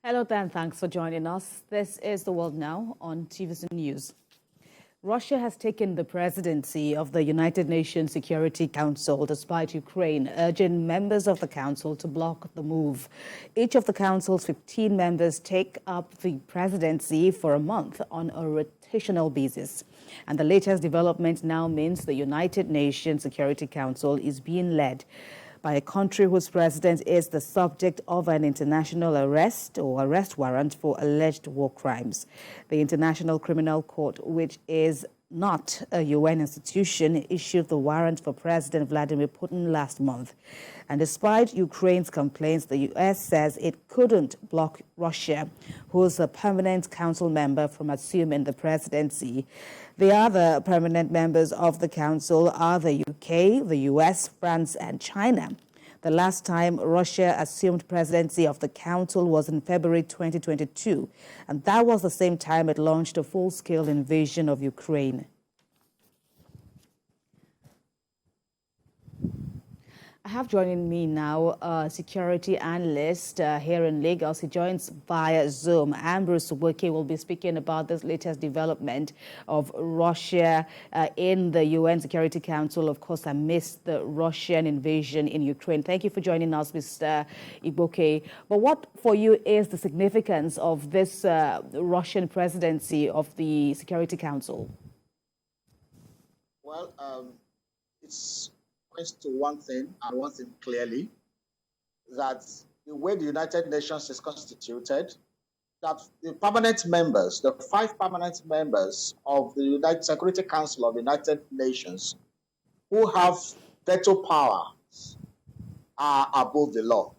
Hello there, and thanks for joining us. This is The World Now on TVC News. Russia has taken the presidency of the United Nations Security Council despite Ukraine urging members of the council to block the move. Each of the council's 15 members take up the presidency for a month on a rotational basis. And the latest development now means the United Nations Security Council is being led by a country whose president is the subject of an international arrest or arrest warrant for alleged war crimes. The International Criminal Court, which is not a UN institution, issued the warrant for President Vladimir Putin last month. And despite Ukraine's complaints, the US says it couldn't block Russia, who is a permanent council member, from assuming the presidency. The other permanent members of the council are the UK, the US, France, and China. The last time Russia assumed presidency of the council was in February 2022, and that was the same time it launched a full-scale invasion of Ukraine. I have joining me now a security analyst here in Lagos. He joins via Zoom. Ambrose Igboke will be speaking about this latest development of Russia in the UN Security Council, of course, amidst the Russian invasion in Ukraine. Thank you for joining us, Mr. Igboke. But what for you is the significance of this Russian presidency of the Security Council? Well, it's points to one thing, and one thing clearly, that the way the United Nations is constituted, that the permanent members, the 5 permanent members of the United Security Council of the United Nations, who have veto power, are above the law.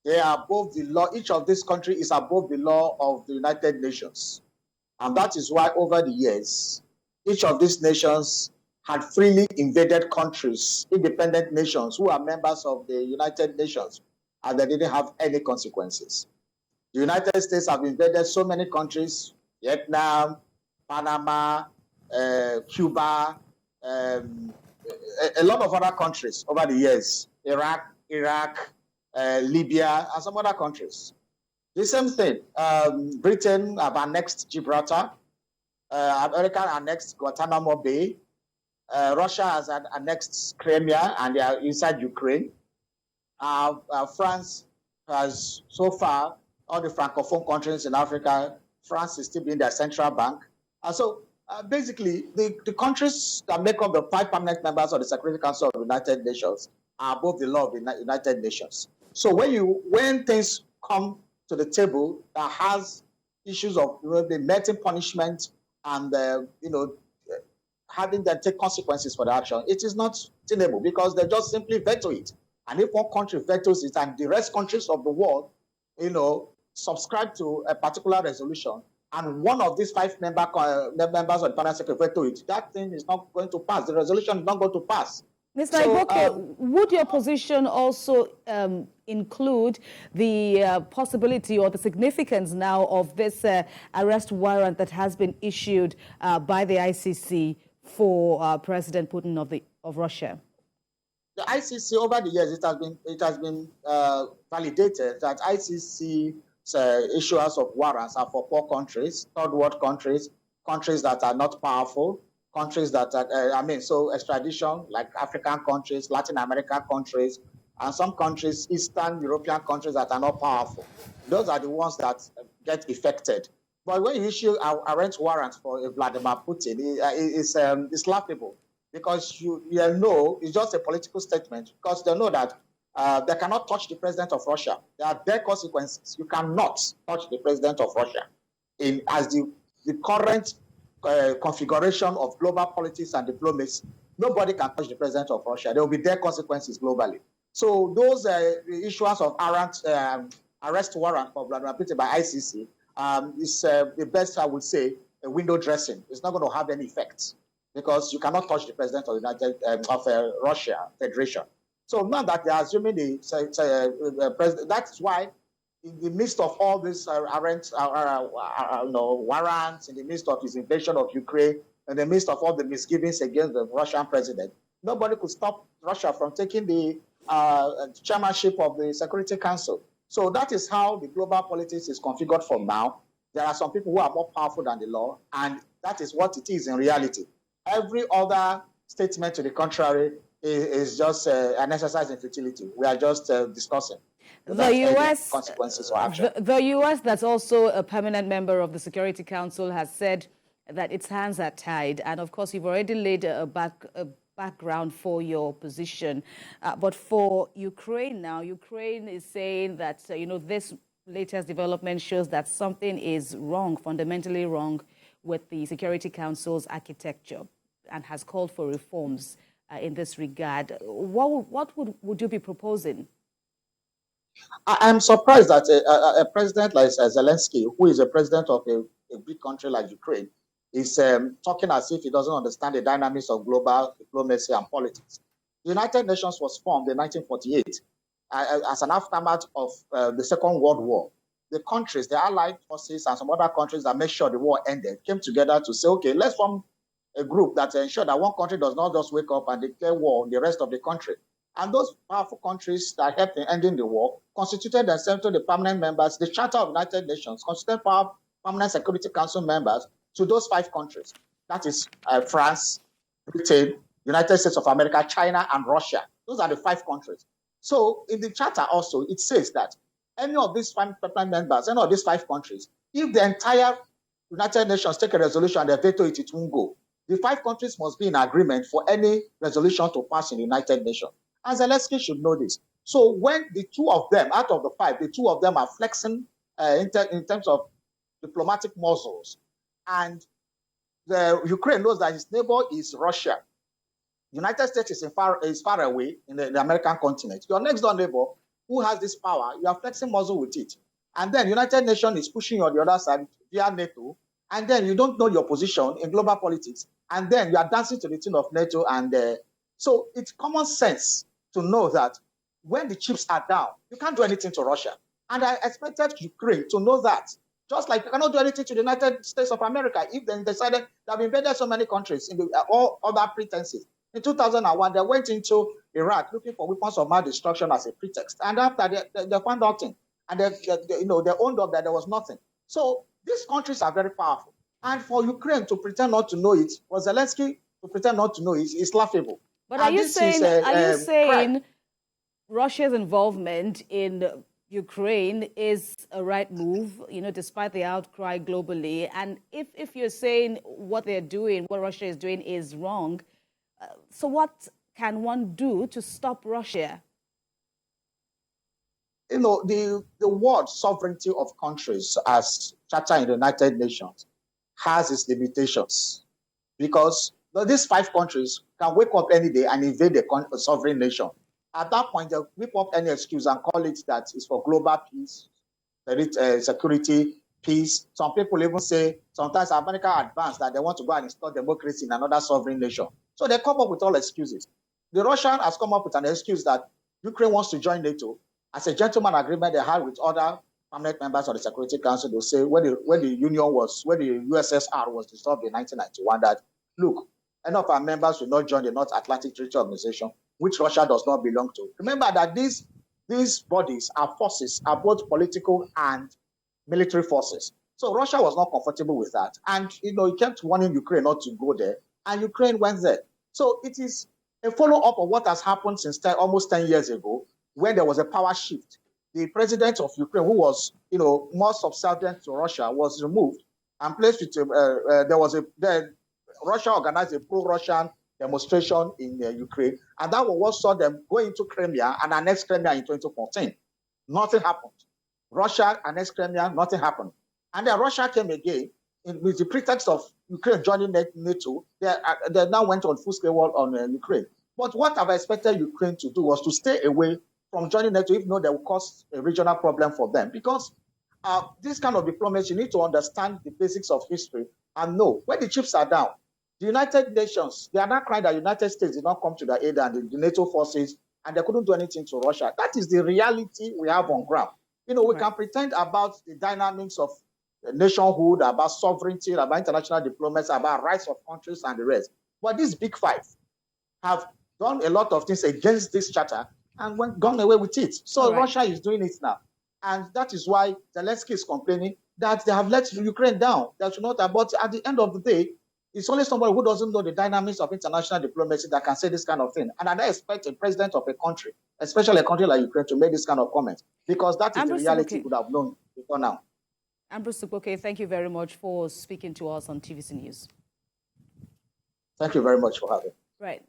They are above the law. Each of these countries is above the law of the United Nations. And that is why over the years, each of these nations had freely invaded countries, independent nations who are members of the United Nations, and they didn't have any consequences. The United States have invaded so many countries: Vietnam, Panama, Cuba, a lot of other countries over the years, Iraq, Libya, and some other countries. The same thing, Britain have annexed Gibraltar, America annexed Guantanamo Bay, Russia has annexed Crimea and they are inside Ukraine. France has, so far, all the Francophone countries in Africa, France is still being their central bank. And so basically, the countries that make up the 5 permanent members of the Security Council of the United Nations are above the law of the United Nations. So when things come to the table that has issues of the meting punishment and having them take consequences for the action, it is not tenable because they just simply veto it. And if one country vetoes it and the rest countries of the world, subscribe to a particular resolution, and one of these 5 members of the Permanent Secretary veto it, that thing is not going to pass. The resolution is not going to pass. Mr. Igboke, would your position also include the possibility or the significance now of this arrest warrant that has been issued by the ICC for President Putin of Russia? The ICC, over the years, it has been validated that ICC issuers of warrants are for poor countries, third world countries, countries that are not powerful, countries that are, so extradition, like African countries, Latin American countries, and some countries, Eastern European countries that are not powerful. Those are the ones that get affected. But when you issue arrest warrants for Vladimir Putin, it's laughable because you know it's just a political statement, because they know that they cannot touch the president of Russia. There are their consequences. You cannot touch the president of Russia as the current configuration of global politics and diplomacy. Nobody can touch the president of Russia. There will be their consequences globally. So those issuance of arrest warrant for Vladimir Putin by ICC is the best, I would say, a window dressing. It's not going to have any effect because you cannot touch the president of Russia Federation. So now that they are assuming the president, that's why in the midst of all these warrants, in the midst of his invasion of Ukraine, in the midst of all the misgivings against the Russian president, nobody could stop Russia from taking the chairmanship of the Security Council. So that is how the global politics is configured from now. There are some people who are more powerful than the law, and that is what it is in reality. Every other statement to the contrary is just an exercise in futility. We are just discussing The without any U.S. consequences or action. The U.S., that's also a permanent member of the Security Council, has said that its hands are tied. And of course, you've already laid a background for your position. But for Ukraine now, Ukraine is saying that, this latest development shows that something is wrong, fundamentally wrong with the Security Council's architecture, and has called for reforms in this regard. What would you be proposing? I'm surprised that a president like Zelensky, who is a president of a big country like Ukraine, is talking as if he doesn't understand the dynamics of global diplomacy and politics. The United Nations was formed in 1948 as an aftermath of the Second World War. The countries, the Allied forces, and some other countries that made sure the war ended came together to say, okay, let's form a group that ensure that one country does not just wake up and declare war on the rest of the country. And those powerful countries that helped in ending the war constituted themselves to the permanent members. The Charter of the United Nations constituted permanent Security Council members to those 5 countries. That is France, Britain, United States of America, China, and Russia. Those are the 5 countries. So in the Charter also, it says that any of these 5 permanent members, any of these 5 countries, if the entire United Nations take a resolution and they veto it, it won't go. The 5 countries must be in agreement for any resolution to pass in the United Nations. And Zelensky should know this. So when the 2 of them, out of the 5, the 2 of them are flexing in terms of diplomatic muscles, and the Ukraine knows that his neighbor is Russia. The United States is far away in the American continent. Your next door neighbor who has this power, you are flexing muscle with it. And then United Nations is pushing you on the other side via NATO, and then you don't know your position in global politics, and then you are dancing to the tune of NATO. And so it's common sense to know that when the chips are down, you can't do anything to Russia. And I expected Ukraine to know that. Just like you cannot do anything to the United States of America if they decided they have invaded so many countries in all other pretenses. In 2001, they went into Iraq looking for weapons of mass destruction as a pretext. And after they found nothing. And they owned up that there was nothing. So these countries are very powerful. And for Ukraine to pretend not to know it, for Zelensky to pretend not to know it, is laughable. But are you saying Russia's involvement in Ukraine is a right move, despite the outcry globally? And if you're saying what they're doing, what Russia is doing is wrong, so what can one do to stop Russia? The word sovereignty of countries as charter in the United Nations has its limitations, because these 5 countries can wake up any day and invade a sovereign nation. At that point, they'll whip up any excuse and call it that it's for global peace, security, peace. Some people even say sometimes America advanced that they want to go and install democracy in another sovereign nation. So they come up with all excuses. The Russian has come up with an excuse that Ukraine wants to join NATO. As a gentleman agreement they had with other permanent members of the Security Council, they'll say when the USSR was dissolved in 1991, that look, any of our members will not join the North Atlantic Treaty Organization, which Russia does not belong to. Remember that these bodies are forces, are both political and military forces. So Russia was not comfortable with that. And, he kept warning Ukraine not to go there, and Ukraine went there. So it is a follow-up of what has happened since almost 10 years ago, when there was a power shift. The president of Ukraine, who was, more subservient to Russia, was removed and placed with, Russia organized a pro-Russian demonstration in Ukraine, and that was what saw them go into Crimea and annex Crimea in 2014. Nothing happened. Russia annexed Crimea, nothing happened. And then Russia came again with the pretext of Ukraine joining NATO. They now went on full-scale war on Ukraine. But what I've expected Ukraine to do was to stay away from joining NATO, if not, they will cause a regional problem for them. Because this kind of diplomacy, you need to understand the basics of history and know when the chips are down. The United Nations, they are not crying that the United States did not come to their aid and the NATO forces, and they couldn't do anything to Russia. That is the reality we have on ground. We can pretend about the dynamics of nationhood, about sovereignty, about international diplomacy, about rights of countries and the rest. But these big 5 have done a lot of things against this charter and gone away with it. So Russia is doing it now. And that is why Zelensky is complaining that they have let Ukraine down. They should not have, but at the end of the day, it's only somebody who doesn't know the dynamics of international diplomacy that can say this kind of thing. And I don't expect a president of a country, especially a country like Ukraine, to make this kind of comment, because that is Ambrose the reality Igboke. we would have known before now. Ambrose Igboke, thank you very much for speaking to us on TVC News. Thank you very much for having me. Right.